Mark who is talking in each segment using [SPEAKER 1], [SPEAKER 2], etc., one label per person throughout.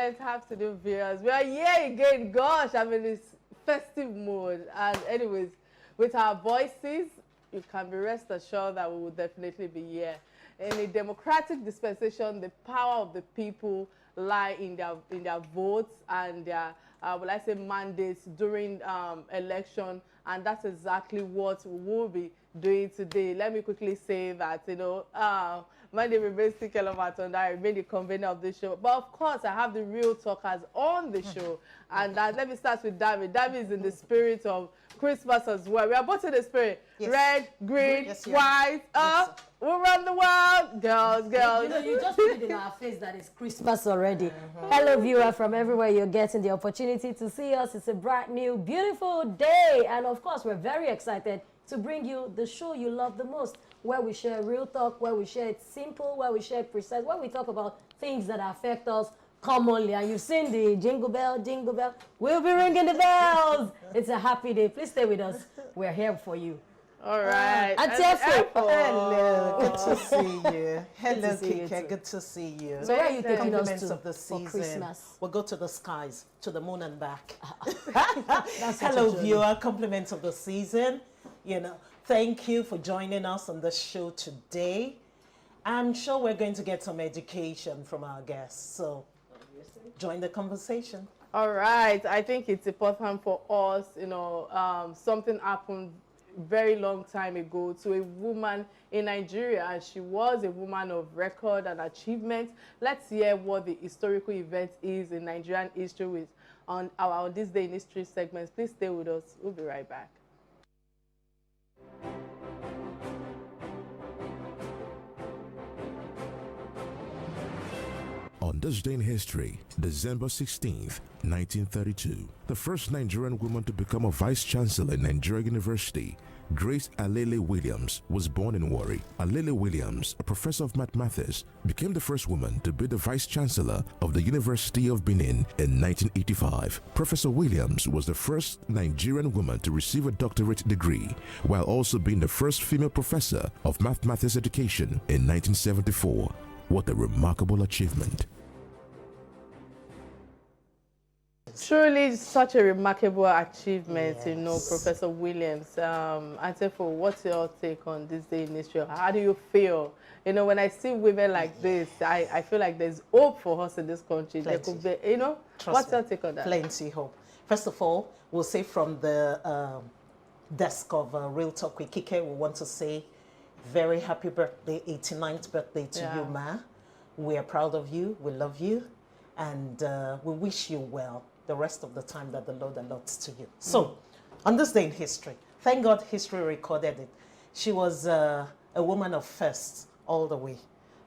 [SPEAKER 1] excellent afternoon, viewers. We are here again. Gosh, I'm in this festive mood. And anyways, with our voices, you can be rest assured that we will definitely be here. In a democratic dispensation, the power of the people lie in their votes and their, will I say, mandates during election. And that's exactly what we will be doing today. Let me quickly say that, my name is Clement, and I remain the convener of the show. But of course, I have the real talkers on the show. And let me start with David. David is in the spirit of Christmas as well. We are both in the spirit. Yes. Red, green, white, we run the world. Girls.
[SPEAKER 2] You just put it in our face that it's Christmas already. Hello, viewer from everywhere. You're getting the opportunity to see us. It's a bright, new, beautiful day. And of course, we're very excited to bring you the show you love the most, where we share real talk, where we share it simple, where we share precise, where we talk about things that affect us commonly. And you've seen the jingle bell, jingle bell. We'll be ringing the bells. It's a happy day. Please stay with us. We're here for you.
[SPEAKER 1] All right.
[SPEAKER 3] Hello, good to see you. Hello, Kike, good to see you.
[SPEAKER 2] So where are you taking us
[SPEAKER 3] Compliments
[SPEAKER 2] to
[SPEAKER 3] of the season.
[SPEAKER 2] for Christmas?
[SPEAKER 3] We'll go to the skies, to the moon and back.
[SPEAKER 2] That's
[SPEAKER 3] Hello, viewer, compliments of the season. Thank you for joining us on the show today. I'm sure we're going to get some education from our guests, so join the conversation.
[SPEAKER 1] All right. I think it's important for us, something happened very long time ago to a woman in Nigeria, and she was a woman of record and achievement. Let's hear what the historical event is in Nigerian history with on our This Day in History segments. Please stay with us. We'll be right back.
[SPEAKER 4] On this day in history, December 16th, 1932, the first Nigerian woman to become a vice-chancellor in Nigeria University, Grace Alele Williams, was born in Warri. Alele Williams, a professor of mathematics, became the first woman to be the vice-chancellor of the University of Benin in 1985. Professor Williams was the first Nigerian woman to receive a doctorate degree, while also being the first female professor of mathematics education in 1974. What a remarkable achievement.
[SPEAKER 1] Truly such a remarkable achievement,
[SPEAKER 3] Yes.
[SPEAKER 1] Professor Williams. And therefore, what's your take on this day in history? How do you feel? When I see women like this, I feel like there's hope for us in this country. There could be, what's your take on that?
[SPEAKER 3] Plenty hope. First of all, we'll say from the desk of Real Talk with Kike, we want to say very happy birthday, 89th birthday to you, Ma. We are proud of you, we love you, and we wish you well the rest of the time that the Lord allots to you. So, on this day in history, thank God history recorded it. She was a woman of first all the way.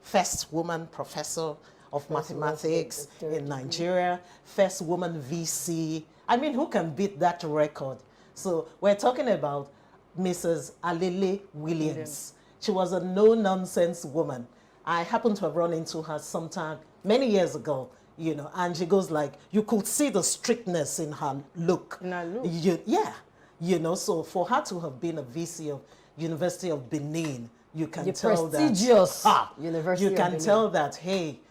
[SPEAKER 3] First woman professor of mathematics in Nigeria, first woman VC. I mean, who can beat that record? So, we're talking about Mrs. Alele Williams. She was a no-nonsense woman. I happened to have run into her sometime many years ago, and she goes like, you could see the strictness in her look.
[SPEAKER 1] In her look?
[SPEAKER 3] So for her to have been a VC of University of Benin, you can tell
[SPEAKER 2] prestigious University
[SPEAKER 3] you can
[SPEAKER 2] of
[SPEAKER 3] tell that, hey,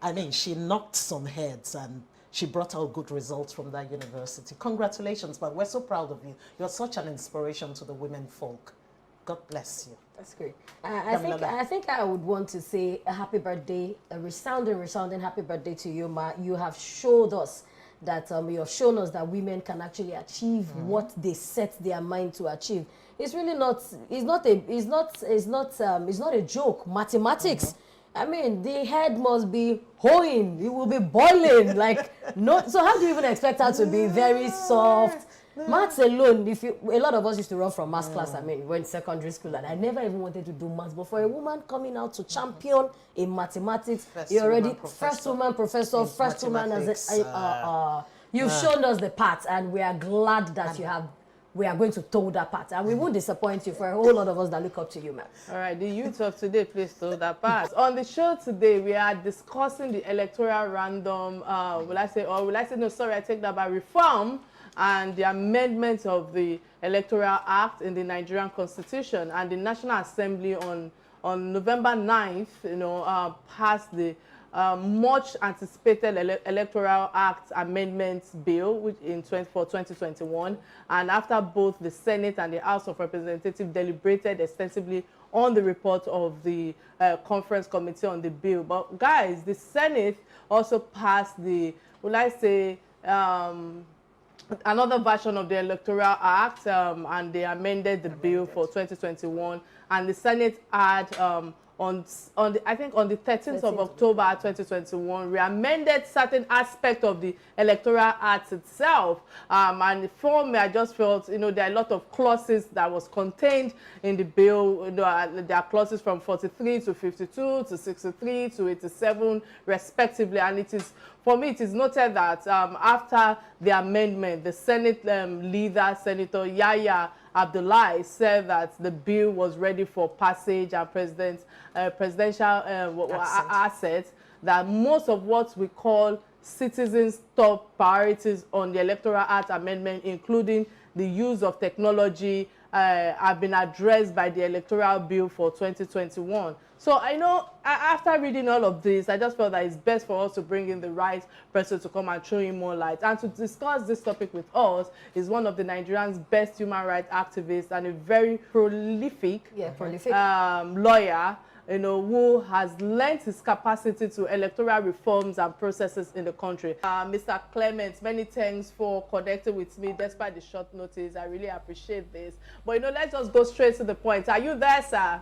[SPEAKER 3] I mean, she knocked some heads and she brought out good results from that university. Congratulations, but we're so proud of you. You're such an inspiration to the women folk. God bless you.
[SPEAKER 2] That's great. I think I would want to say a happy birthday, a resounding happy birthday to you, Ma. You have showed us that you have shown us that women can actually achieve what they set their mind to achieve. It's really not. It's not a joke. Mathematics. I mean, the head must be hoeing. It will be boiling. So how do you even expect her to be very soft? Maths alone, a lot of us used to run from maths class, when secondary school, and I never even wanted to do maths. But for a woman coming out to champion in mathematics, you're already first woman professor, first woman you've shown us the path, and we are glad that we are going to toe that path, and we won't disappoint you for a whole lot of us that look up to you, ma'am.
[SPEAKER 1] All right, the youth of today, please toe that path. On the show today, we are discussing the electoral random, I take that by reform, and the amendment of the Electoral Act in the Nigerian Constitution, and the National Assembly on November 9th, passed the much anticipated Electoral Act Amendments Bill for 2021, and after both the Senate and the House of Representatives deliberated extensively on the report of the conference committee on the bill. But guys, the Senate also passed the, will I say, another version of the Electoral Act, and they amended the bill for 2021, and the Senate had I think on the 13th of October 2021, re-amended certain aspects of the Electoral Act itself. And for me, I just felt, there are a lot of clauses that was contained in the bill. There are clauses from 43 to 52 to 63 to 87, respectively. And it is, for me, it is noted that after the amendment, the Senate leader, Senator Yahya Abdullahi, said that the bill was ready for passage and presidential assets, that most of what we call citizens' top priorities on the Electoral Act Amendment, including the use of technology, have been addressed by the Electoral Bill for 2021. So I know after reading all of this, I just felt that it's best for us to bring in the right person to come and throw in more light. And to discuss this topic with us is one of the Nigerians' best human rights activists and a very prolific lawyer, who has lent his capacity to electoral reforms and processes in the country. Mr. Clement, many thanks for connecting with me despite the short notice. I really appreciate this. But, let's just go straight to the point. Are you there, sir?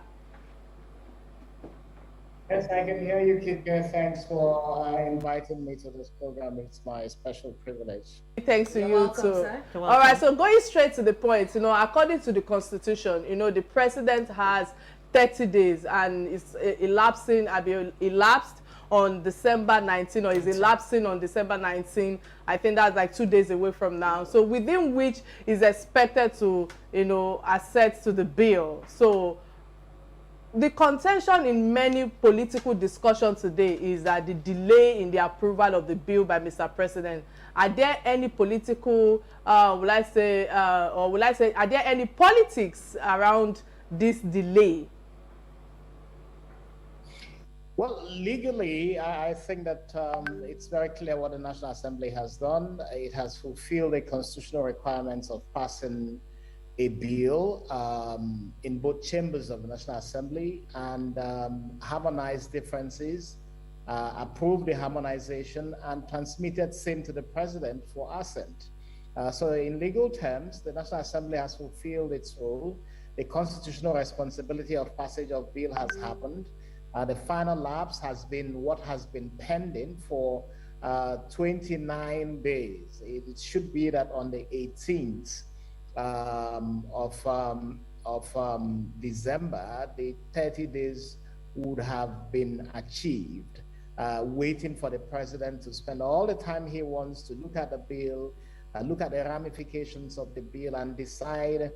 [SPEAKER 5] Yes, I can hear you, Kike. Thanks for inviting me to this program. It's my special privilege.
[SPEAKER 1] Thanks to
[SPEAKER 2] You're
[SPEAKER 1] you
[SPEAKER 2] welcome,
[SPEAKER 1] too.
[SPEAKER 2] Sir.
[SPEAKER 1] All right, so going straight to the point, according to the Constitution, the president has 30 days and it's elapsed on December 19, or is elapsing on December 19. I think that's like 2 days away from now. So within which is expected to, assent to the bill. So the contention in many political discussions today is that the delay in the approval of the bill by Mr. President. Are there any political, are there any politics around this delay?
[SPEAKER 5] Well, legally, I think that it's very clear what the National Assembly has done. It has fulfilled the constitutional requirements of passing a bill in both chambers of the National Assembly and harmonized differences, approved the harmonization, and transmitted same to the President for assent. So in legal terms, the National Assembly has fulfilled its role. The constitutional responsibility of passage of bill has happened. The final lapse has been what has been pending for 29 days. It should be that on the 18th of December, the 30 days would have been achieved, waiting for the president to spend all the time he wants to look at the bill, look at the ramifications of the bill, and decide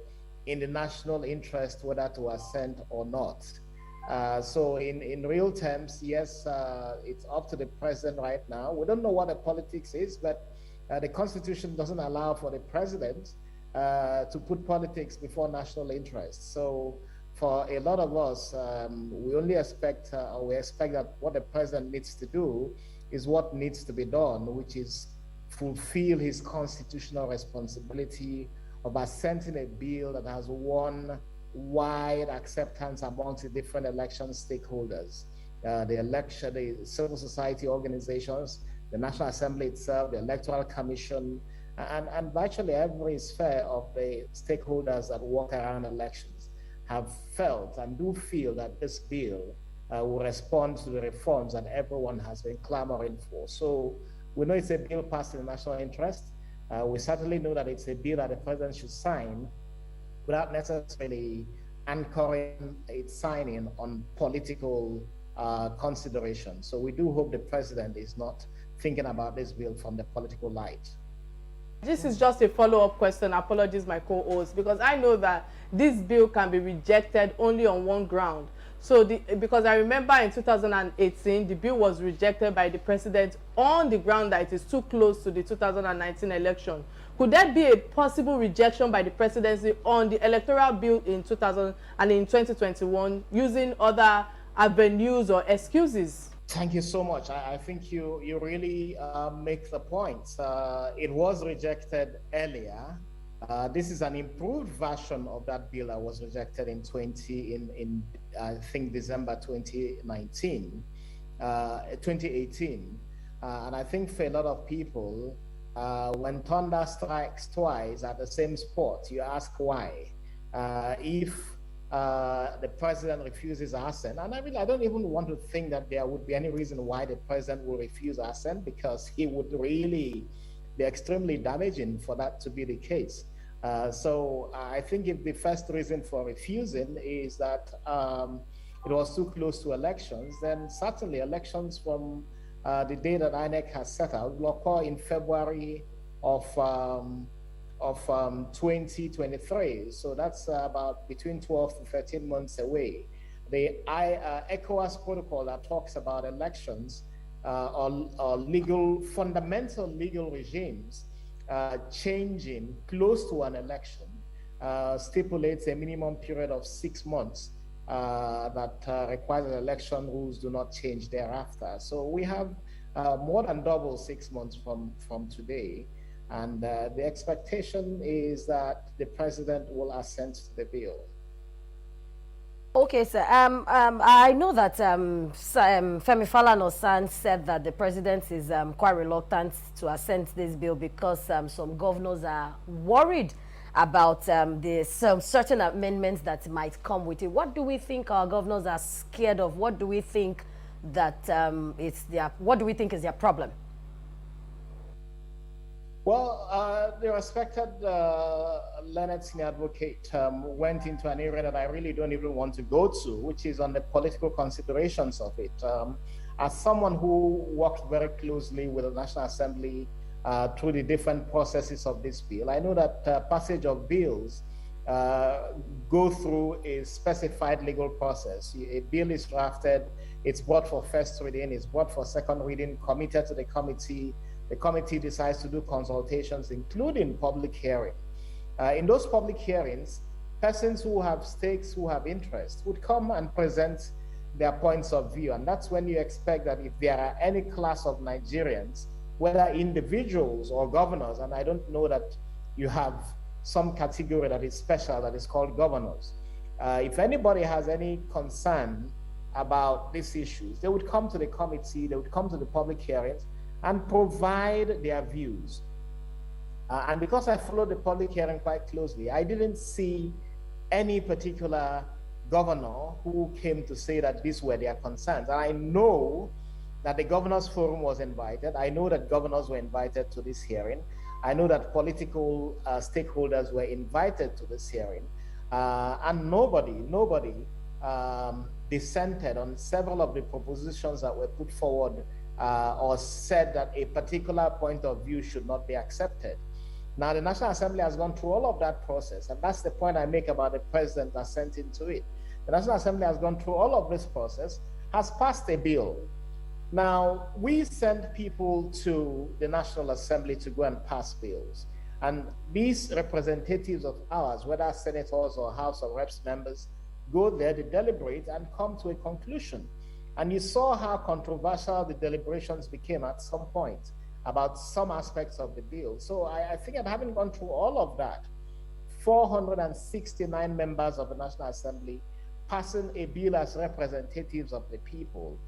[SPEAKER 5] in the national interest whether to assent or not. So in real terms, yes, it's up to the president right now. We don't know what the politics is, but the Constitution doesn't allow for the president to put politics before national interest. So for a lot of us, we only expect, or we expect that what the president needs to do is what needs to be done, which is fulfill his constitutional responsibility of assenting a bill that has won wide acceptance amongst the different election stakeholders, the civil society organizations, the National Assembly itself, the Electoral Commission, and virtually every sphere of the stakeholders that work around elections have felt and do feel that this bill will respond to the reforms that everyone has been clamoring for. So we know it's a bill passed in the national interest. We certainly know that it's a bill that the president should sign without necessarily anchoring its signing on political considerations. So we do hope the president is not thinking about this bill from the political light.
[SPEAKER 1] This is just a follow-up question. Apologies, my co-host, because I know that this bill can be rejected only on one ground. So, because I remember in 2018, the bill was rejected by the president on the ground that it is too close to the 2019 election. Could there be a possible rejection by the presidency on the electoral bill in 2021 using other avenues or excuses?
[SPEAKER 5] Thank you so much. I think you really make the point. It was rejected earlier. This is an improved version of that bill that was rejected in I think December 2019, 2018. And I think for a lot of people, when thunder strikes twice at the same spot, you ask why. If the president refuses assent, and I don't even want to think that there would be any reason why the president will refuse assent, because he would really be extremely damaging for that to be the case. So I think if the first reason for refusing is that it was too close to elections, then certainly elections from the day that INEC has set out will occur in February of 2023. So that's about between 12 to 13 months away. The ECOWAS protocol that talks about elections or fundamental legal regimes changing close to an election stipulates a minimum period of 6 months that requires that election rules do not change thereafter. So we have more than double 6 months from today. And the expectation is that the president will assent to the bill.
[SPEAKER 2] Okay, sir. I know that Femi Falana said that the president is quite reluctant to assent this bill because some governors are worried about some certain amendments that might come with it. What do we think our governors are scared of? What do we think that what do we think is their problem?
[SPEAKER 5] Well, the respected learned senior advocate went into an area that I really don't even want to go to, which is on the political considerations of it. As someone who worked very closely with the National Assembly through the different processes of this bill, I know that passage of bills go through a specified legal process. A bill is drafted, it's brought for first reading, it's brought for second reading, committed to the committee. The committee decides to do consultations, including public hearing. In those public hearings, persons who have stakes, who have interests, would come and present their points of view. And that's when you expect that if there are any class of Nigerians, whether individuals or governors, and I don't know that you have some category that is special that is called governors. If anybody has any concern about these issues, they would come to the committee, they would come to the public hearings, and provide their views. And because I followed the public hearing quite closely, I didn't see any particular governor who came to say that these were their concerns. And I know that the Governors Forum was invited. I know that governors were invited to this hearing. I know that political stakeholders were invited to this hearing. And nobody dissented on several of the propositions that were put forward or said that a particular point of view should not be accepted. Now, the National Assembly has gone through all of that process, and that's the point I make about the president assenting to it. The National Assembly has gone through all of this process, has passed a bill. Now, we send people to the National Assembly to go and pass bills. And these representatives of ours, whether senators or House of Reps members, go there, they deliberate and come to a conclusion. And you saw how controversial the deliberations became at some point about some aspects of the bill. So I think that having gone through all of that, 469 members of the National Assembly passing a bill as representatives of the people,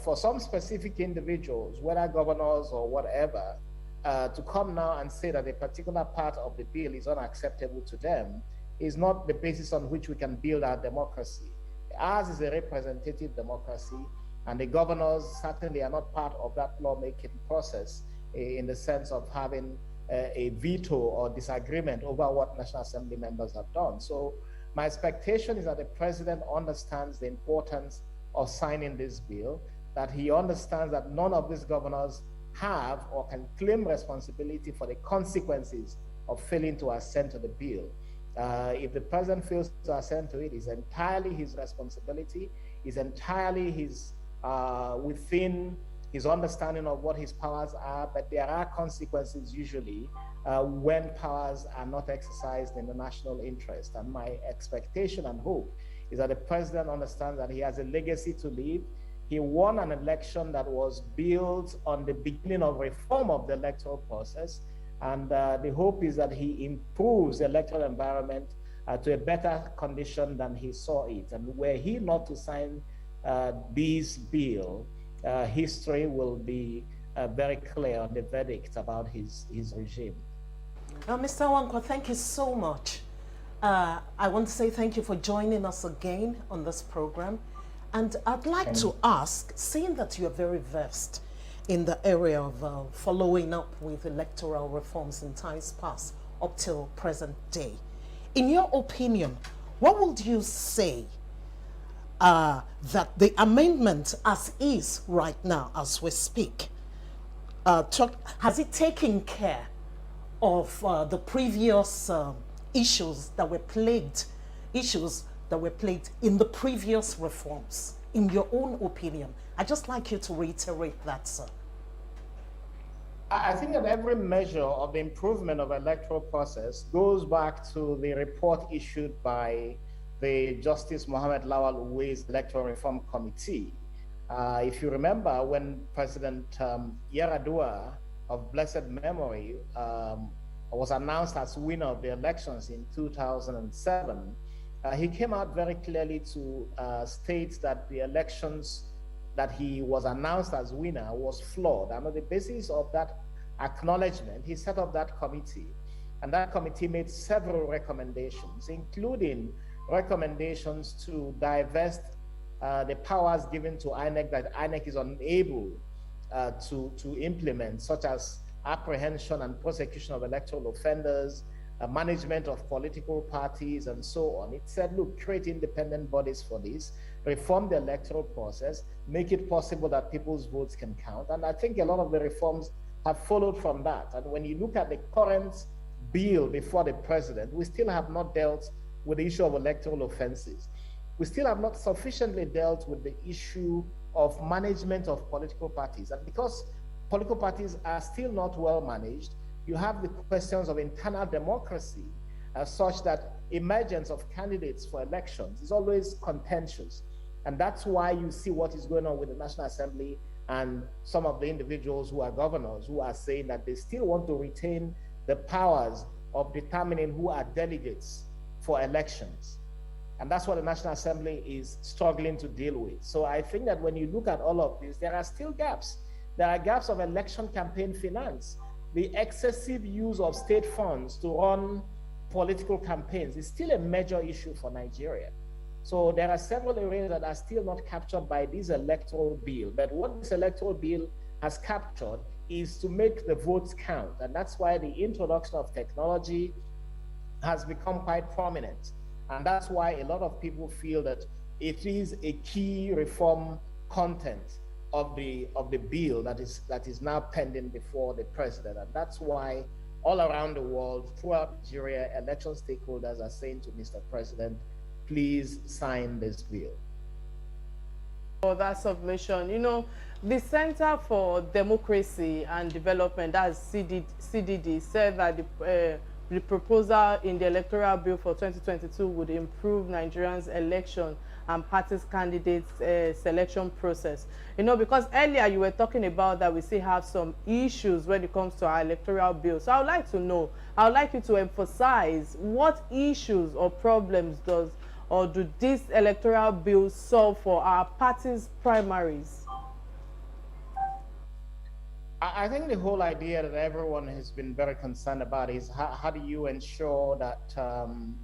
[SPEAKER 5] for some specific individuals, whether governors or whatever, to come now and say that a particular part of the bill is unacceptable to them is not the basis on which we can build our democracy. Ours is a representative democracy, and the governors certainly are not part of that lawmaking process in the sense of having a veto or disagreement over what National Assembly members have done. So my expectation is that the president understands the importance of signing this bill, that he understands that none of these governors have or can claim responsibility for the consequences of failing to assent to the bill. If the president fails to assent to it, it's entirely his responsibility, it's entirely his within his understanding of what his powers are, but there are consequences usually when powers are not exercised in the national interest. And my expectation and hope is that the president understands that he has a legacy to leave, He won an election that was built on the beginning of reform of the electoral process. And the hope is that he improves the electoral environment to a better condition than he saw it. And were he not to sign this bill, history will be very clear on the verdict about his regime.
[SPEAKER 3] Mr. Nwankwo, thank you so much. I want to say thank you for joining us again on this program. And I'd like to ask, seeing that you're very versed in the area of following up with electoral reforms in times past up till present day, in your opinion, what would you say that the amendment as is right now, as we speak, has it taken care of the previous issues that were plagued in the previous reforms, in your own opinion? I'd just like you to reiterate that, sir.
[SPEAKER 5] I think that every measure of the improvement of electoral process goes back to the report issued by the Justice Mohammed Lawal Uwais Electoral Reform Committee. If you remember, when President Yar'Adua of blessed memory was announced as winner of the elections in 2007, he came out very clearly to state that the elections that he was announced as winner was flawed. And on the basis of that acknowledgement, he set up that committee. And that committee made several recommendations, including recommendations to divest the powers given to INEC that INEC is unable to implement, such as apprehension and prosecution of electoral offenders, management of political parties, and so on. It said, look, create independent bodies for this, reform the electoral process, make it possible that people's votes can count. And I think a lot of the reforms have followed from that. And when you look at the current bill before the president, we still have not dealt with the issue of electoral offenses. We still have not sufficiently dealt with the issue of management of political parties. And because political parties are still not well managed, you have the questions of internal democracy, such that emergence of candidates for elections is always contentious. And that's why you see what is going on with the National Assembly and some of the individuals who are governors who are saying that they still want to retain the powers of determining who are delegates for elections. And that's what the National Assembly is struggling to deal with. So I think that when you look at all of this, there are still gaps. There are gaps of election campaign finance. The excessive use of state funds to run political campaigns is still a major issue for Nigeria. So there are several areas that are still not captured by this electoral bill. But what this electoral bill has captured is to make the votes count. And that's why the introduction of technology has become quite prominent. And that's why a lot of people feel that it is a key reform content of the bill that is now pending before the president. And that's why all around the world, throughout Nigeria, election stakeholders are saying to Mr. President, please sign this bill.
[SPEAKER 1] For that submission, you know, the Center for Democracy and Development, that's CDD, said that the proposal in the electoral bill for 2022 would improve Nigerians' election and parties' candidates' selection process. You know, because earlier you were talking about that we still have some issues when it comes to our electoral bill. So I would like to know, I would like you to emphasize what issues or problems do this electoral bill solve for our parties' primaries?
[SPEAKER 5] I think the whole idea that everyone has been very concerned about is how do you ensure that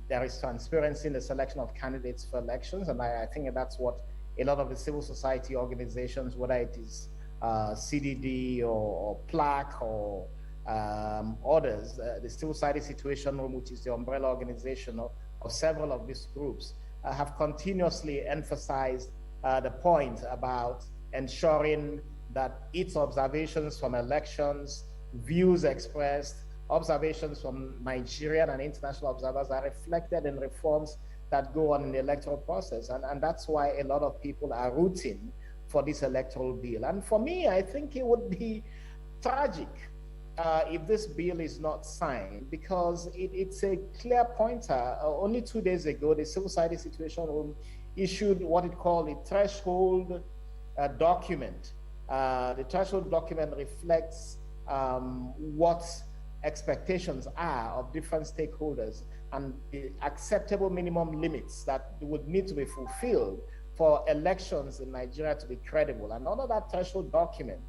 [SPEAKER 5] there is transparency in the selection of candidates for elections? And I think that's what a lot of the civil society organizations, whether it is CDD or PLAC or others, the Civil Society Situation Room, which is the umbrella organization of several of these groups, have continuously emphasized the point about ensuring that its observations from elections, views expressed, observations from Nigerian and international observers are reflected in reforms that go on in the electoral process. And that's why a lot of people are rooting for this electoral bill. And for me, I think it would be tragic if this bill is not signed, because it's a clear pointer. Only 2 days ago, the Civil Society Situation Room issued what it called a threshold document, the threshold document reflects what expectations are of different stakeholders and the acceptable minimum limits that would need to be fulfilled for elections in Nigeria to be credible. And under that threshold document,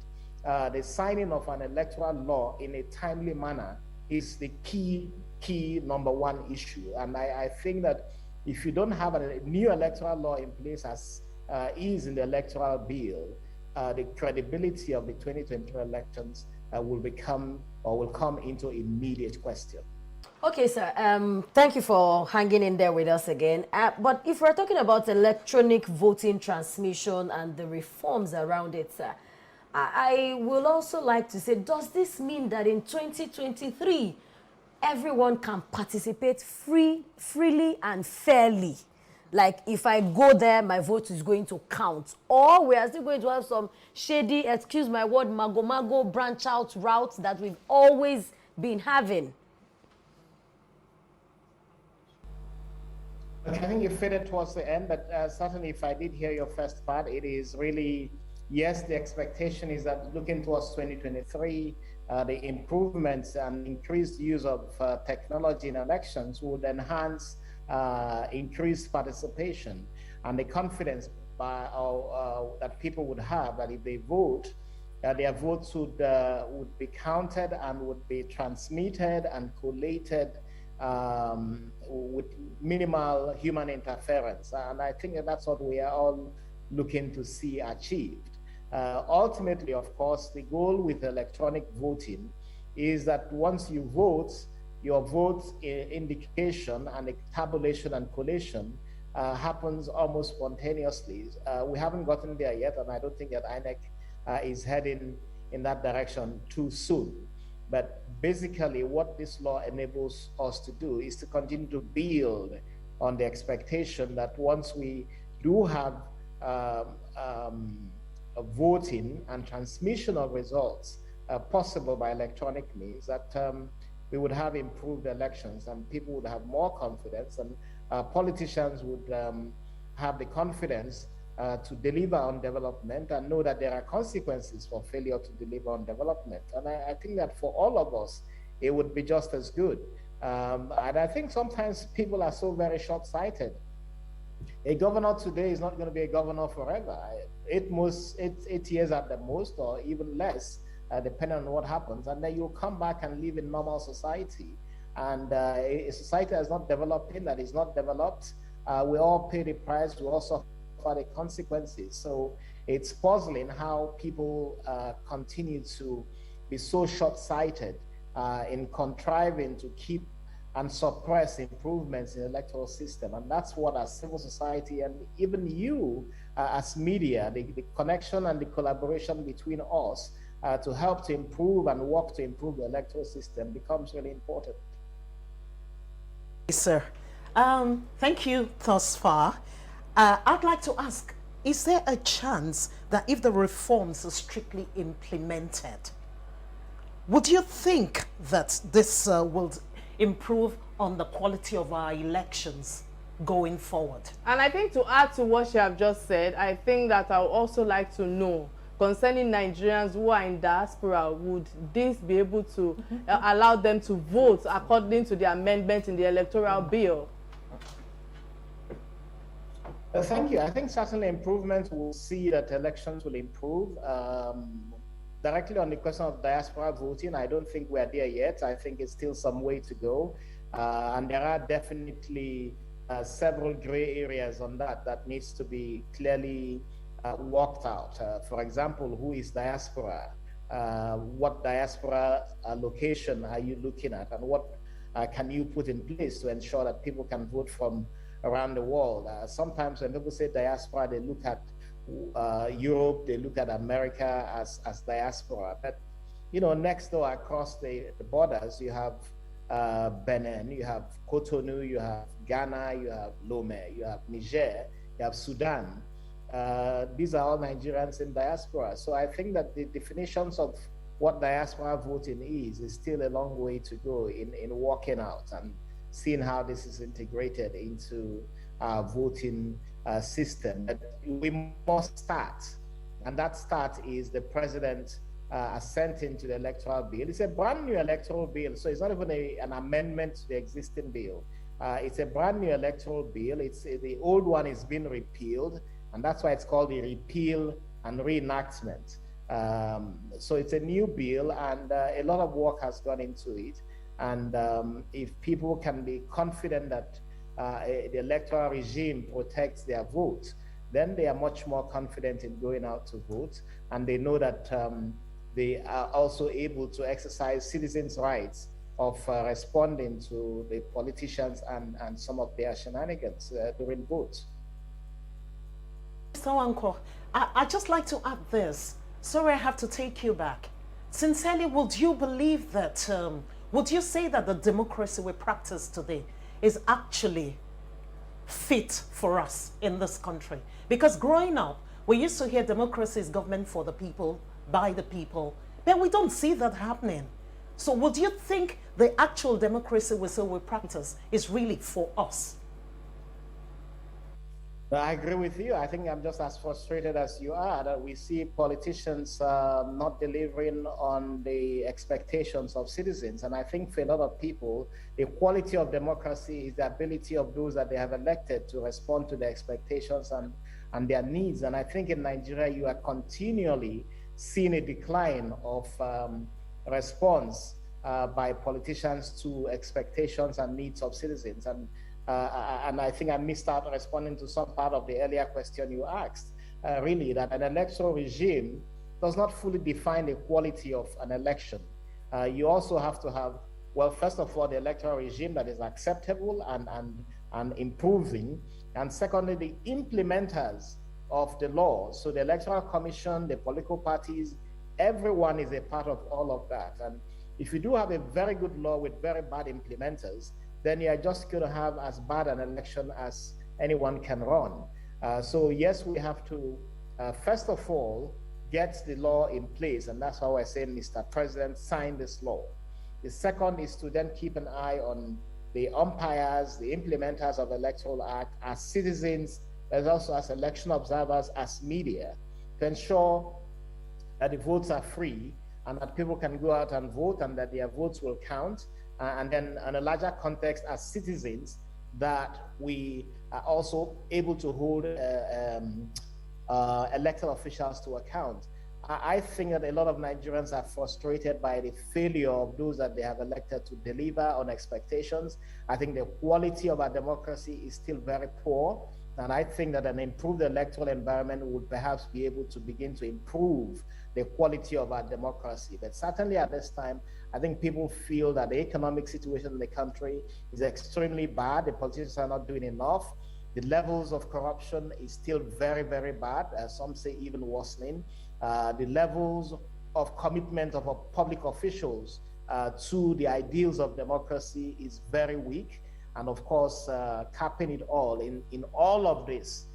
[SPEAKER 5] the signing of an electoral law in a timely manner is the key number one issue. And I think that if you don't have a new electoral law in place as is in the electoral bill, the credibility of the 2023 elections will come into immediate question.
[SPEAKER 2] Okay, sir. Thank you for hanging in there with us again. But if we're talking about electronic voting transmission and the reforms around it, sir, I will also like to say, does this mean that in 2023, everyone can participate freely and fairly? Like, if I go there, my vote is going to count. Or we are still going to have some shady, excuse my word, mago branch out routes that we've always been having.
[SPEAKER 5] Okay, I think you faded towards the end, but certainly if I did hear your first part, it is really, yes, the expectation is that looking towards 2023, the improvements and increased use of technology in elections would enhance increased participation and the confidence that people would have that if they vote, their votes would be counted and would be transmitted and collated with minimal human interference. And I think that's what we are all looking to see achieved. Ultimately, of course, the goal with electronic voting is that once you vote, your vote indication and the tabulation and collation happens almost spontaneously. We haven't gotten there yet, and I don't think that INEC is heading in that direction too soon. But basically, what this law enables us to do is to continue to build on the expectation that once we do have voting and transmission of results possible by electronic means, that we would have improved elections and people would have more confidence, and politicians would have the confidence to deliver on development and know that there are consequences for failure to deliver on development. And I think that for all of us, it would be just as good. And I think sometimes people are so very short-sighted. A governor today is not going to be a governor forever. 8 years at the most, or even less, depending on what happens. And then you'll come back and live in normal society. And a society that's not developing, that is not developed, we all pay the price. We also for the consequences. So it's puzzling how people continue to be so short-sighted in contriving to keep and suppress improvements in the electoral system. And that's what, as civil society and even you as media, the connection and the collaboration between us to help to improve and work to improve the electoral system becomes really important.
[SPEAKER 3] Yes, sir. Thank you thus far. I'd like to ask, is there a chance that if the reforms are strictly implemented, would you think that this will improve on the quality of our elections going forward? And
[SPEAKER 1] I think to add to what you have just said, I think that I would also like to know, concerning Nigerians who are in diaspora, would this be able to allow them to vote according to the amendment in the electoral bill?
[SPEAKER 5] Thank you. I think certainly improvements will see that elections will improve. Directly on the question of diaspora voting, I don't think we're there yet. I think it's still some way to go. And there are definitely several gray areas on that needs to be clearly worked out. For example, who is diaspora? What diaspora location are you looking at? And what can you put in place to ensure that people can vote from around the world? Sometimes when people say diaspora, they look at Europe, they look at America as diaspora. But, you know, next door across the borders, you have Benin, you have Cotonou, you have Ghana, you have Lomé, you have Niger, you have Sudan. These are all Nigerians in diaspora. So I think that the definitions of what diaspora voting is still a long way to go in working out and seeing how this is integrated into our voting system. But we must start And that start is the president assenting to the electoral bill. It's a brand new electoral bill, so it's not even an amendment to the existing bill. It's a brand new electoral bill. The old one is being repealed, and that's why it's called the repeal and reenactment. So it's a new bill, and a lot of work has gone into it. And if people can be confident that the electoral regime protects their vote, then they are much more confident in going out to vote, and they know that they are also able to exercise citizens' rights of responding to the politicians and some of their shenanigans during votes.
[SPEAKER 3] Mr. Nwankwo, I'd just like to add this. Sorry, I have to take you back. Sincerely, would you believe that, would you say that the democracy we practice today is actually fit for us in this country? Because growing up, we used to hear democracy is government for the people, by the people, but we don't see that happening. So would you think the actual democracy we say we practice is really for us?
[SPEAKER 5] I agree with you. I think I'm just as frustrated as you are that we see politicians not delivering on the expectations of citizens. And I think for a lot of people, the quality of democracy is the ability of those that they have elected to respond to their expectations and their needs. And I think in Nigeria, you are continually seeing a decline of response by politicians to expectations and needs of citizens. And I think I missed out responding to some part of the earlier question you asked, really, that an electoral regime does not fully define the quality of an election. You also have to have, well, first of all, the electoral regime that is acceptable and improving. And secondly, the implementers of the law. So the Electoral Commission, the political parties, everyone is a part of all of that. And if you do have a very good law with very bad implementers, then you're just going to have as bad an election as anyone can run. So yes, we have to, first of all, get the law in place. And that's how I say, Mr. President, sign this law. The second is to then keep an eye on the umpires, the implementers of the Electoral Act, as citizens, as also as election observers, as media, to ensure that the votes are free and that people can go out and vote and that their votes will count. And then in a larger context as citizens, that we are also able to hold elected officials to account. I think that a lot of Nigerians are frustrated by the failure of those that they have elected to deliver on expectations. I think the quality of our democracy is still very poor. And I think that an improved electoral environment would perhaps be able to begin to improve the quality of our democracy. But certainly at this time, I think people feel that the economic situation in the country is extremely bad. The politicians are not doing enough. The levels of corruption is still very, very bad. Some say even worsening. The levels of commitment of public officials to the ideals of democracy is very weak. And of course, capping it all, in all of this,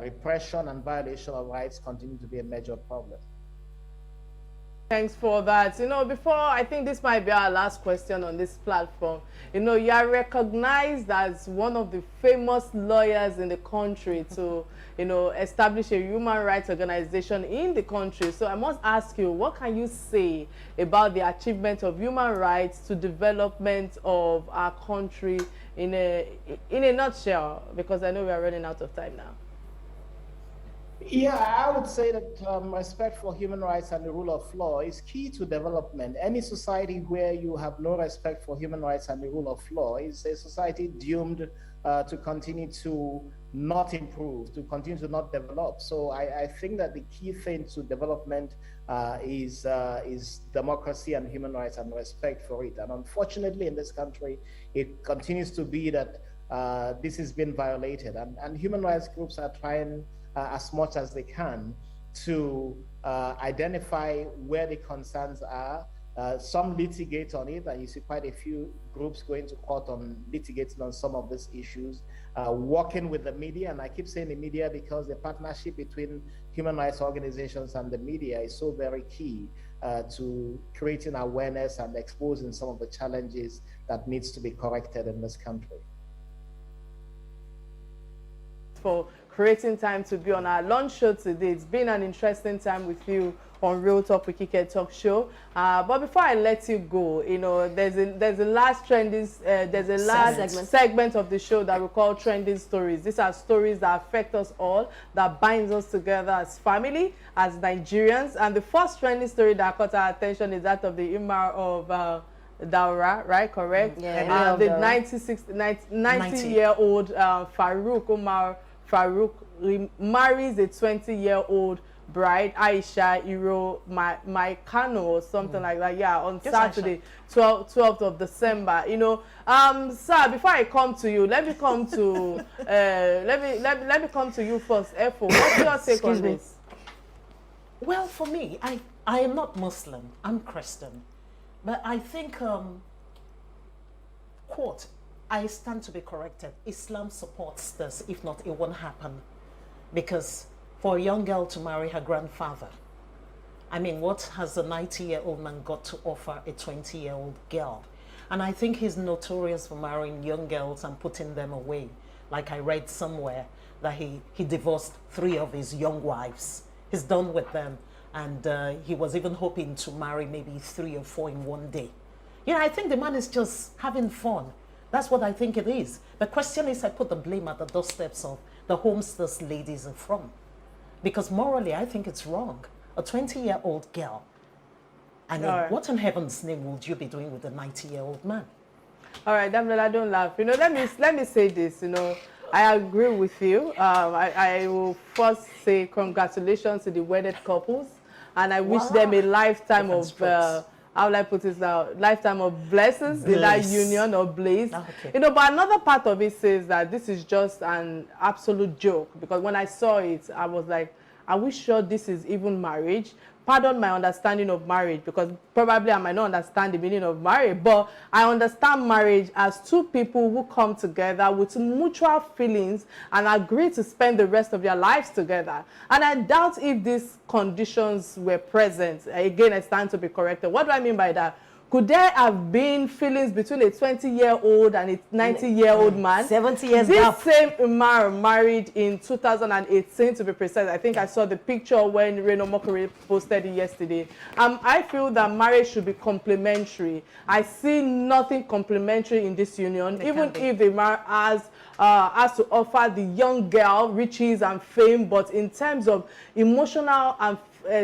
[SPEAKER 5] repression and violation of rights continue to be a major problem.
[SPEAKER 1] Thanks for that. You know, before, I think this might be our last question on this platform. You know, you are recognized as one of the famous lawyers in the country to, you know, establish a human rights organization in the country. So I must ask you, what can you say about the achievement of human rights to development of our country in a nutshell? Because I know we are running out of time now.
[SPEAKER 5] Yeah, I would say that respect for human rights and the rule of law is key to development. Any society where you have no respect for human rights and the rule of law is a society doomed to continue to not improve, to continue to not develop. So I think that the key thing to development is democracy and human rights and respect for it. And unfortunately in this country, it continues to be that this has been violated. And human rights groups are trying as much as they can to identify where the concerns are. Some litigate on it, and you see quite a few groups going to court on litigating on some of these issues, working with the media. And I keep saying the media because the partnership between human rights organizations and the media is so very key to creating awareness and exposing some of the challenges that needs to be corrected in this country.
[SPEAKER 1] For creating time to be on our lunch show today. It's been an interesting time with you on Real Talk with Kike Talk Show. But before I let you go, you know, there's a last trending, there's a last segment of the show that we call Trending Stories. These are stories that affect us all, that binds us together as family, as Nigerians. And the first trending story that caught our attention is that of the Imar of Daura, right? Correct?
[SPEAKER 2] Yeah.
[SPEAKER 1] The 90-year-old Farouk Umar Farouk marries a 20-year-old bride, Aisha Iro Maikano or something like that. Yeah, on Saturday, 12th of December. You know, sir, before I come to you, let me come to let me come to you first. Efo, what's your take on this?
[SPEAKER 3] Well, for me, I am not Muslim. I'm Christian. But I think, quote, I stand to be corrected. Islam supports this. If not, it won't happen. Because for a young girl to marry her grandfather, I mean, what has a 90-year-old man got to offer a 20-year-old girl? And I think he's notorious for marrying young girls and putting them away. Like I read somewhere that he divorced 3 of his young wives. He's done with them. And he was even hoping to marry maybe 3 or 4 in one day. You know, I think the man is just having fun. That's what I think it is. The question is, I put the blame at the doorsteps of the homes these ladies are from. Because morally, I think it's wrong. A 20-year-old girl. I mean, what in heaven's name would you be doing with a 90-year-old man?
[SPEAKER 1] All right, Damla, don't laugh. You know, let me say this, you know. I agree with you. I will first say congratulations to the wedded couples. And I wish them a lifetime of, how will I put this now, lifetime of blessings in that union or bliss. Okay. You know, but another part of it says that this is just an absolute joke. Because when I saw it, I was like, are we sure this is even marriage? Pardon my understanding of marriage, because probably I might not understand the meaning of marriage, but I understand marriage as 2 people who come together with mutual feelings and agree to spend the rest of their lives together. And I doubt if these conditions were present. Again, I stand to be corrected. What do I mean by that? Could there have been feelings between a 20-year-old and a 90-year-old man?
[SPEAKER 2] 70 years
[SPEAKER 1] This same Umar married in 2018, to be precise. I think I saw the picture when Reno Mokore posted it yesterday. I feel that marriage should be complementary. I see nothing complementary in this union, even if the man has to offer the young girl riches and fame, but in terms of emotional and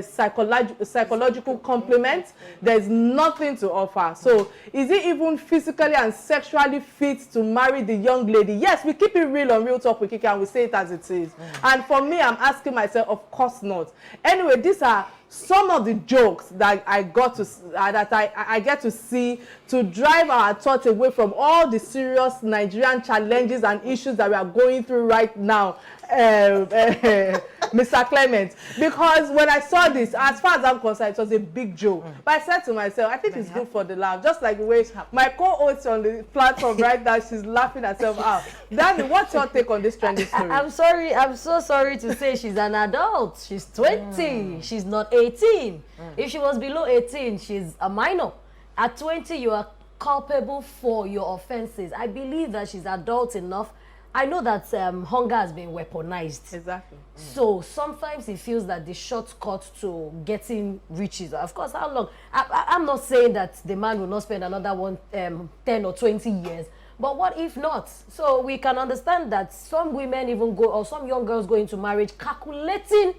[SPEAKER 1] psychological complement, there's nothing to offer. So is it even physically and sexually fit to marry the young lady? Yes, we keep it real on Real Talk with Kike and we say it as it is. And for me, I'm asking myself, of course not. Anyway, these are some of the jokes that I got to I get to see to drive our thoughts away from all the serious Nigerian challenges and issues that we are going through right now, Mr. Clement. Because when I saw this, as far as I'm concerned, it was a big joke. But I said to myself, I think it's good for the laugh. Just like the way my co-host on the platform right now, she's laughing herself out. Danny, what's your take on this trending story?
[SPEAKER 2] I'm sorry. I'm so sorry to say she's an adult. She's 20. She's not 18. If she was below 18, she's a minor. At 20, you are culpable for your offenses. I believe that she's adult enough. I know that hunger has been weaponized. Exactly. So sometimes it feels that the shortcut to getting riches. Of course, how long? I'm not saying that the man will not spend another 10 or 20 years. But what if not? So we can understand that some women even go, or some young girls go into marriage calculating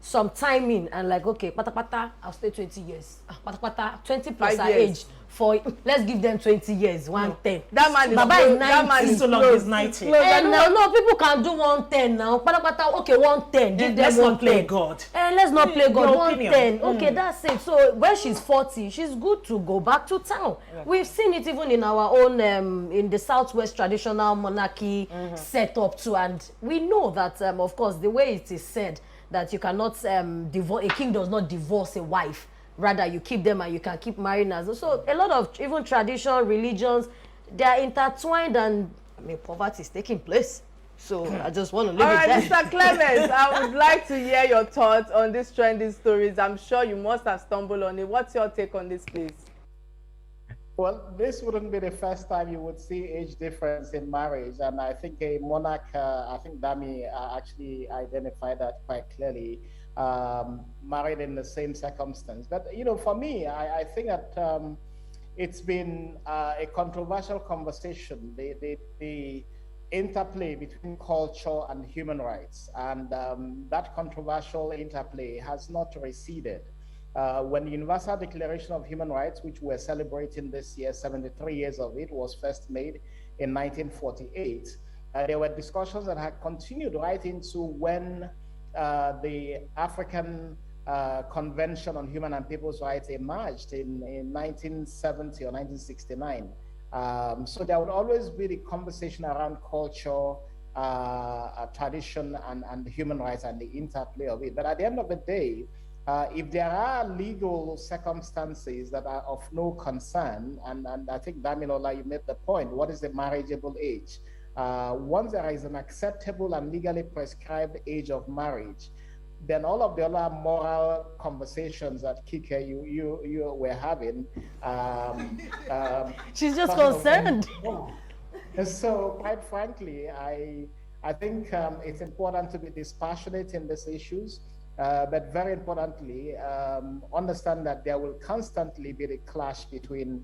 [SPEAKER 2] some timing and like, okay, pata, I'll stay 20 years. Pata, 20 plus her age. Let's give them 20 years, 110.
[SPEAKER 1] That man is
[SPEAKER 2] Baba is 90.
[SPEAKER 3] That man is so long, he's 90.
[SPEAKER 2] And no, people can do 110 now. Pata, okay, 110. Give them
[SPEAKER 3] let's
[SPEAKER 2] 110.
[SPEAKER 3] not play God.
[SPEAKER 2] And let's not play God. 110.
[SPEAKER 3] Opinion.
[SPEAKER 2] Okay, that's it. So when she's 40, she's good to go back to town. Yeah. We've seen it even in our own, in the Southwest traditional monarchy setup too. And we know that, of course, the way it is said, that you cannot divorce, a king does not divorce a wife. Rather, you keep them and you can keep marrying as well. So a lot of even tradition, religions, they are intertwined, and I mean, poverty is taking place. So I just want to leave it there.
[SPEAKER 1] Mr. Clement, I would like to hear your thoughts on these trending stories. I'm sure you must have stumbled on it. What's your take on this, please?
[SPEAKER 5] Well, this wouldn't be the first time you would see age difference in marriage. And I think a monarch, I think Dami actually identified that quite clearly, married in the same circumstance. But, for me, I think that it's been a controversial conversation, the interplay between culture and human rights. And that controversial interplay has not receded. When the Universal Declaration of Human Rights, which we're celebrating this year, 73 years of it, was first made in 1948, there were discussions that had continued right into when the African Convention on Human and People's Rights emerged in 1970 or 1969. So there would always be the conversation around culture, tradition, and human rights and the interplay of it. But at the end of the day, if there are legal circumstances that are of no concern, and I think Damilola, you made the point, what is the marriageable age? Once there is an acceptable and legally prescribed age of marriage, then all of the other moral conversations that Kike, you were having.
[SPEAKER 2] She's just concerned.
[SPEAKER 5] So quite frankly, I think it's important to be dispassionate in these issues. But very importantly, understand that there will constantly be the clash between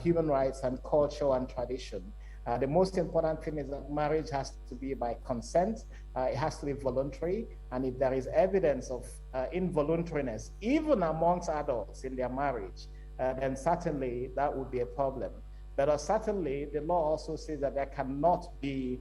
[SPEAKER 5] human rights and culture and tradition. The most important thing is that marriage has to be by consent, it has to be voluntary, and if there is evidence of involuntariness, even amongst adults in their marriage, then certainly that would be a problem. But certainly the law also says that there cannot be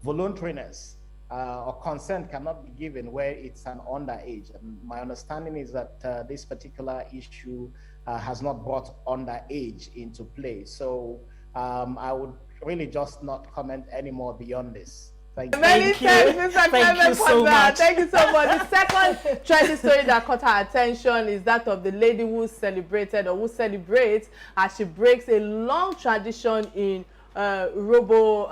[SPEAKER 5] voluntariness or consent cannot be given where it's an underage. And my understanding is that this particular issue has not brought underage into play. So I would really just not comment anymore beyond this. Thank you.
[SPEAKER 1] Many thanks, Mr. Clement,
[SPEAKER 3] so much.
[SPEAKER 1] Thank you so much. The second trending story that caught our attention is that of the lady who celebrated or who celebrates as she breaks a long tradition in Robo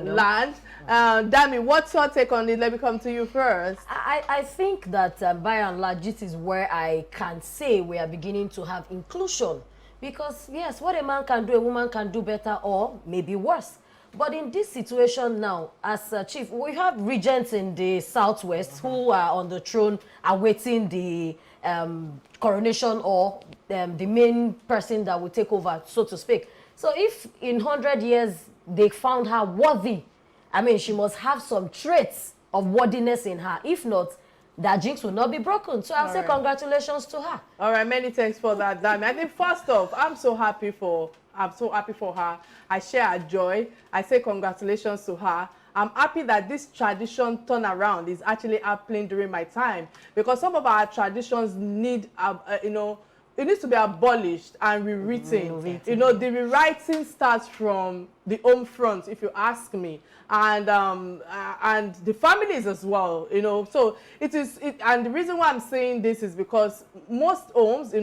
[SPEAKER 1] land. Dami, what's your take on it? Let me come to you first.
[SPEAKER 2] I think that by and large, this is where I can say we are beginning to have inclusion. Because yes, what a man can do, a woman can do better or maybe worse. But in this situation now, as chief, we have regents in the southwest who are on the throne awaiting the coronation or the main person that will take over, so to speak. So if in 100 years they found her worthy, I mean, she must have some traits of worthiness in her. If not, that jinx will not be broken. So I'll say congratulations to her.
[SPEAKER 1] All right, many thanks for that, Dami. I think first off, I'm so happy for her. I share her joy. I say congratulations to her. I'm happy that this tradition turnaround is actually happening during my time, because some of our traditions need, it needs to be abolished and rewritten. The rewriting starts from the home front, if you ask me, and the families as well. So and the reason why I'm saying this is because most homes,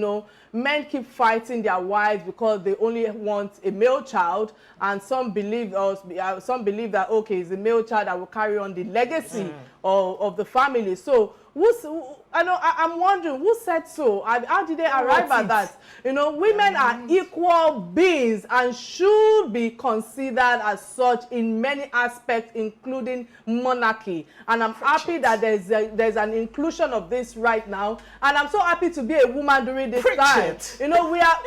[SPEAKER 1] men keep fighting their wives because they only want a male child, and some believe that okay, it's a male child that will carry on the legacy of the family. So I'm wondering who said so. How did they arrive at that? Women are equal beings and should be considered as such in many aspects, including monarchy. And I'm happy that there's an inclusion of this right now. And I'm so happy to be a woman during this time.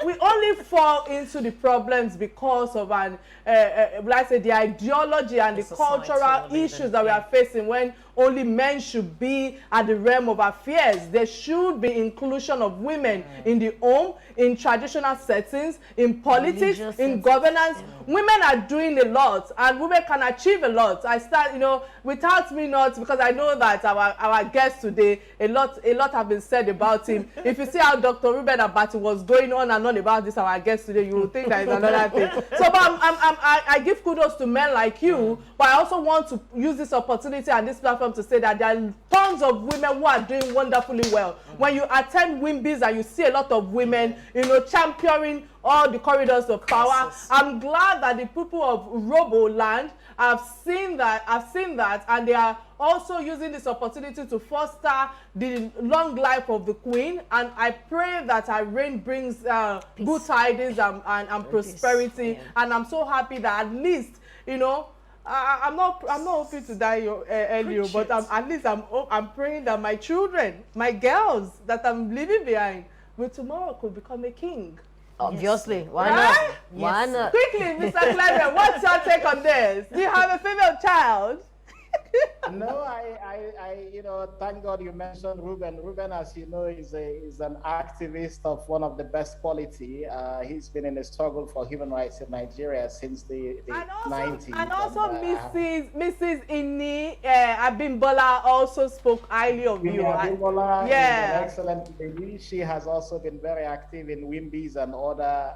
[SPEAKER 1] We only fall into the problems because of the ideology and the cultural issues that we are facing, when only men should be at the realm of affairs. There should be inclusion of women in the home, in traditional settings, in politics, in governance. Women are doing a lot, and women can achieve a lot. Without me not, because I know that our guest today, a lot have been said about him. If you see how Dr. Ruben Abati was going on and on about this, our guest today, you will think that is another thing. So, but I give kudos to men like you, but I also want to use this opportunity and this platform to say that there are tons of women who are doing wonderfully well. When you attend Wimbies and you see a lot of women, championing all the corridors of power. I'm glad that the people of Roboland have seen that, and they are also using this opportunity to foster the long life of the Queen. And I pray that her reign brings good tidings and prosperity.
[SPEAKER 2] Yeah.
[SPEAKER 1] And I'm so happy that at least, you know, I'm not hoping to die earlier, but at least I'm praying that my children, my girls that I'm leaving behind, will tomorrow could become a king.
[SPEAKER 2] Obviously, why
[SPEAKER 1] Right?
[SPEAKER 2] not? Why not?
[SPEAKER 1] Quickly, Mr. Clement, what's your take on this? Do you have a female child?
[SPEAKER 5] No, you know, thank God you mentioned Ruben. Ruben, as you know, is an activist of one of the best quality. He's been in a struggle for human rights in Nigeria since the 90s.
[SPEAKER 1] And also Mrs. Ini Abimbola also spoke highly of you.
[SPEAKER 5] Abimbola is
[SPEAKER 1] yeah.
[SPEAKER 5] an excellent lady. She has also been very active in WIMBYs and other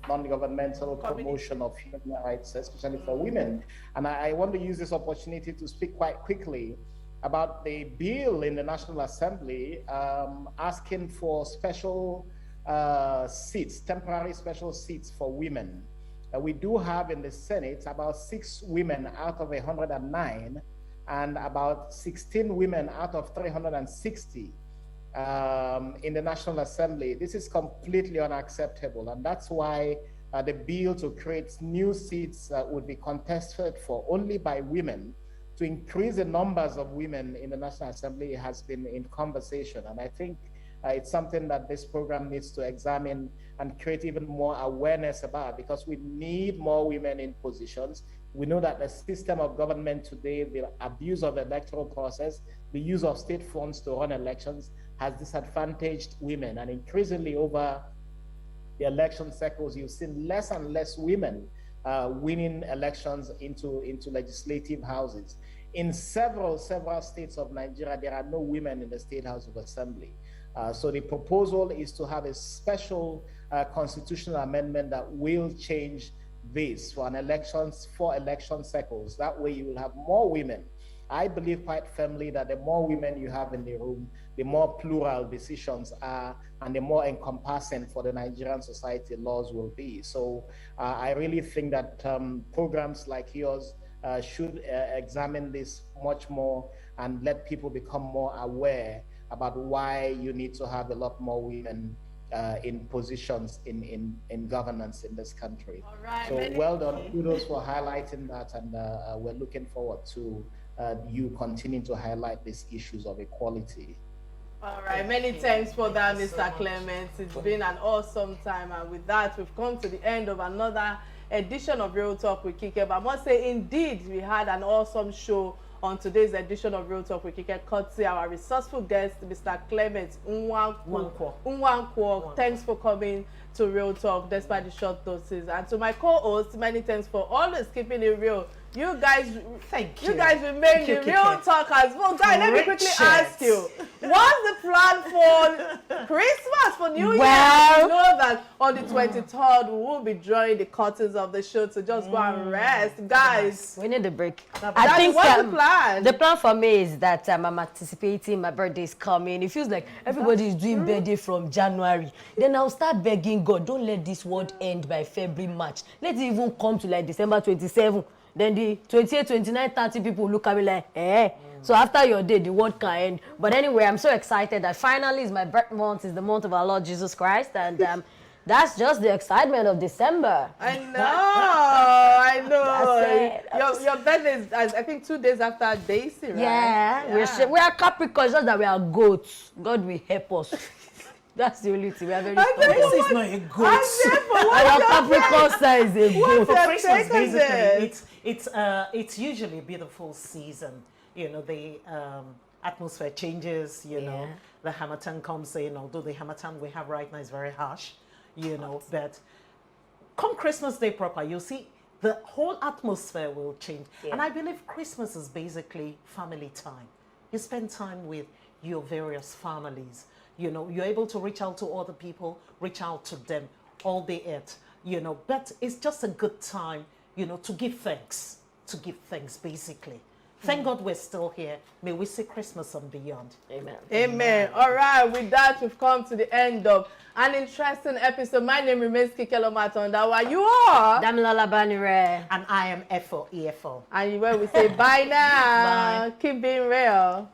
[SPEAKER 5] non-governmental promotion of human rights, especially for women. And I want to use this opportunity to speak quite quickly about the bill in the National Assembly asking for special seats, temporary special seats for women. We do have in the Senate about 6 women out of 109 and about 16 women out of 360 in the National Assembly. This is completely unacceptable, and that's why the bill to create new seats would be contested for only by women. To increase the numbers of women in the National Assembly has been in conversation, and I think it's something that this program needs to examine and create even more awareness about, because we need more women in positions. We know that the system of government today, the abuse of the electoral process, the use of state funds to run elections has disadvantaged women, and increasingly over the election cycles, you've seen less and less women winning elections into legislative houses. In several states of Nigeria, there are no women in the State House of Assembly. So the proposal is to have a special constitutional amendment that will change this for election cycles. That way you will have more women. I believe quite firmly that the more women you have in the room, the more plural decisions are, and the more encompassing for the Nigerian society laws will be. So I really think that programs like yours should examine this much more and let people become more aware about why you need to have a lot more women in positions in governance in this country.
[SPEAKER 1] All right,
[SPEAKER 5] so well done, kudos for highlighting that, and we're looking forward to you continuing to highlight these issues of equality.
[SPEAKER 1] All right, many thanks for that, Mr. Clement. It's been an awesome time, and with that, we've come to the end of another edition of Real Talk with Kike. But I must say, indeed, we had an awesome show on today's edition of Real Talk with Kike, courtesy our resourceful guest, Mr. Clement Nwankwo. Thanks for coming to Real Talk despite the short notice. And to my co-host, many thanks for always keeping it real. You guys, you guys remain the real talkers. Well, guys, let me quickly ask you, what's the plan for Christmas, for New Year? You know that on the 23rd, we will be drawing the curtains of the show to just go and rest. Guys,
[SPEAKER 2] we need a break.
[SPEAKER 1] I think what's the plan?
[SPEAKER 2] The plan for me is that I'm anticipating my birthday is coming. It feels like everybody is doing birthday from January. Then I'll start begging God, don't let this world end by February, March. Let it even come to like December 27. Then the 28, 29, 30 people look at me like, eh. So after your day, the world can end. But anyway, I'm so excited that finally is my birth month, is the month of our Lord Jesus Christ. And that's just the excitement of December.
[SPEAKER 1] I know. Your birthday is, I think, 2 days after Daisy, right?
[SPEAKER 2] Yeah. We are Capricorns, just that we are goats. God will help us. That's the only thing. We are very strong.
[SPEAKER 3] This is not a goat.
[SPEAKER 2] Our Capricorn sign is a goat.
[SPEAKER 3] For Christmas, basically, it's usually a beautiful season. You know, the atmosphere changes. You know, the Hamatan comes in. Although the Hamatan we have right now is very harsh. You know, but come Christmas Day proper, you'll see the whole atmosphere will change. And I believe Christmas is basically family time. You spend time with your various families. You know, you're able to reach out to other people, reach out to them all day at, you know, but it's just a good time, you know, to give thanks basically Thank God we're still here. May we see Christmas and beyond.
[SPEAKER 2] Amen.
[SPEAKER 1] Amen. All right, with that, we've come to the end of an interesting episode. My name remains Kike Lomatondawa. You are?
[SPEAKER 2] Damilola Banire.
[SPEAKER 3] And I am EFO.
[SPEAKER 1] And where we say bye now.
[SPEAKER 3] Bye.
[SPEAKER 1] Keep being real.